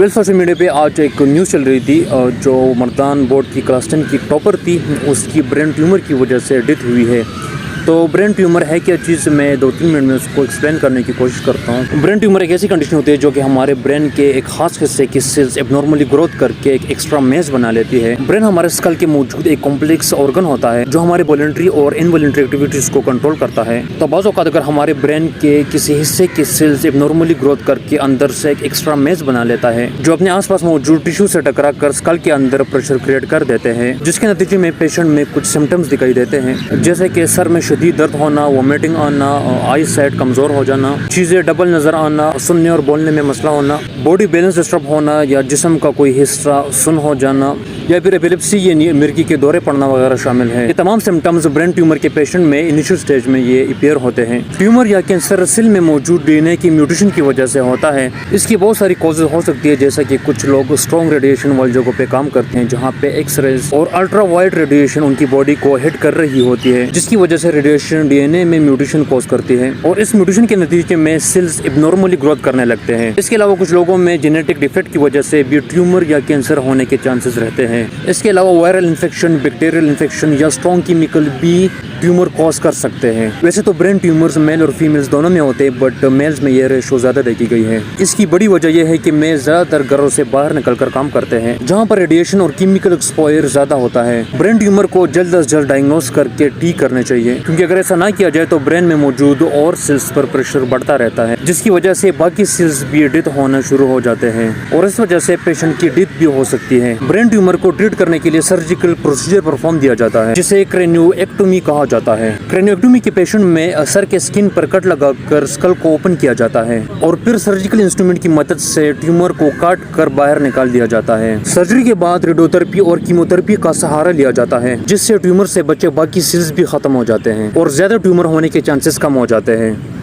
Social media पे आज एक न्यूज़ चल रही थी जो मर्दान बोर्ड की क्लास 10 की टॉपर थी, उसकी ब्रेन ट्यूमर की वजह से डेथ हुई है। तो ब्रेन ट्यूमर है क्या चीज़, मैं 2-3 मिनट में उसको एक्सप्लेन करने की कोशिश करता हूँ। ब्रेन ट्यूमर एक ऐसी कंडीशन होती है जो कि हमारे ब्रेन के एक खास हिस्से की सेल्स एबनॉर्मली ग्रोथ करके एक एक्स्ट्रा मेज बना लेती है। ब्रेन हमारे स्कल के मौजूद एक कॉम्प्लेक्स ऑर्गन होता है जो हमारे वॉलंटरी और इनवॉलंटरी एक्टिविटीज़ को कंट्रोल करता है। तो बाज़ औक़ात अगर हमारे ब्रेन के किसी हिस्से की सेल्स एबनॉर्मली ग्रोथ करके अंदर से एक एक्स्ट्रा मेज बना लेता है जो अपने आसपास मौजूद टिश्यू से टकरा कर स्कल के अंदर प्रेशर क्रिएट कर देते हैं, जिसके नतीजे में पेशेंट में कुछ सिम्टम्स दिखाई देते हैं, जैसे कि सर में शदीद दर्द होना, वोमिटिंग आना, आई साइट कमज़ोर हो जाना, चीज़ें डबल नज़र आना, सुनने और बोलने में मसला होना, बॉडी बैलेंस डिस्टर्ब होना या जिस्म का कोई हिस्सा सुन हो जाना या फिर एपिलेप्सी यानी मिर्गी के दौरे पड़ना वगैरह शामिल है। ये तमाम सिम्टम्स ब्रेन ट्यूमर के पेशेंट में इनिशियल स्टेज में ये अपीयर होते हैं। ट्यूमर या कैंसर सेल में मौजूद डीएनए की म्यूटेशन की वजह से होता है। इसकी बहुत सारी कॉजेज हो सकती है, जैसा कि कुछ लोग स्ट्रॉन्ग रेडिएशन वाली जगहों पे काम करते हैं जहाँ पे एक्सरेज और अल्ट्रा वाइट रेडिएशन उनकी बॉडी को हिट कर रही होती है, जिसकी वजह से रेडिएशन डीएनए में म्यूटेशन कॉज करती है और इस म्यूटेशन के नतीजे में सेल्स एबनॉर्मली ग्रोथ करने लगते हैं। इसके अलावा कुछ लोगों में जेनेटिक डिफेक्ट की वजह से भी ट्यूमर या कैंसर होने के चांसेस रहते हैं। इसके अलावा वायरल इन्फेक्शन, बैक्टीरियल इन्फेक्शन या स्ट्रॉन्ग केमिकल भी ट्यूमर कॉज कर सकते हैं। वैसे तो ब्रेन ट्यूमर्स मेल और फीमेल्स दोनों में होते हैं, बट मेल्स में ये रेशो ज़्यादा देखी गई है। इसकी बड़ी वजह यह है कि मेल ज़्यादातर घरों से बाहर निकलकर काम करते हैं जहाँ पर रेडिएशन और केमिकल एक्सपोजर ज़्यादा होता है। ब्रेन ट्यूमर को जल्द अज जल्द डायग्नोस करके ठीक करने चाहिए, क्योंकि अगर ऐसा ना किया जाए तो ब्रेन में मौजूद और सेल्स पर प्रेशर बढ़ता रहता है, जिसकी वजह से बाकी सेल्स भी डेथ होना शुरू हो जाते हैं और इस वजह से पेशेंट की डेथ भी हो सकती है। ब्रेन ट्यूमर को ट्रीट करने के लिए सर्जिकल प्रोसीजर परफॉर्म दिया जाता है, जिसे क्रेनियोएक्टोमी कहा जाता है। क्रेनियोएक्टोमी के पेशेंट में सर के स्किन पर कट लगाकर स्कल को ओपन किया जाता है और फिर सर्जिकल इंस्ट्रूमेंट की मदद से ट्यूमर को काट कर बाहर निकाल दिया जाता है। सर्जरी के बाद रेडियोथेरेपी और कीमोथेरेपी का सहारा लिया जाता है, जिससे ट्यूमर से बचे बाकी सेल्स भी खत्म हो जाते हैं और ज्यादा ट्यूमर होने के चांसेस कम हो जाते हैं।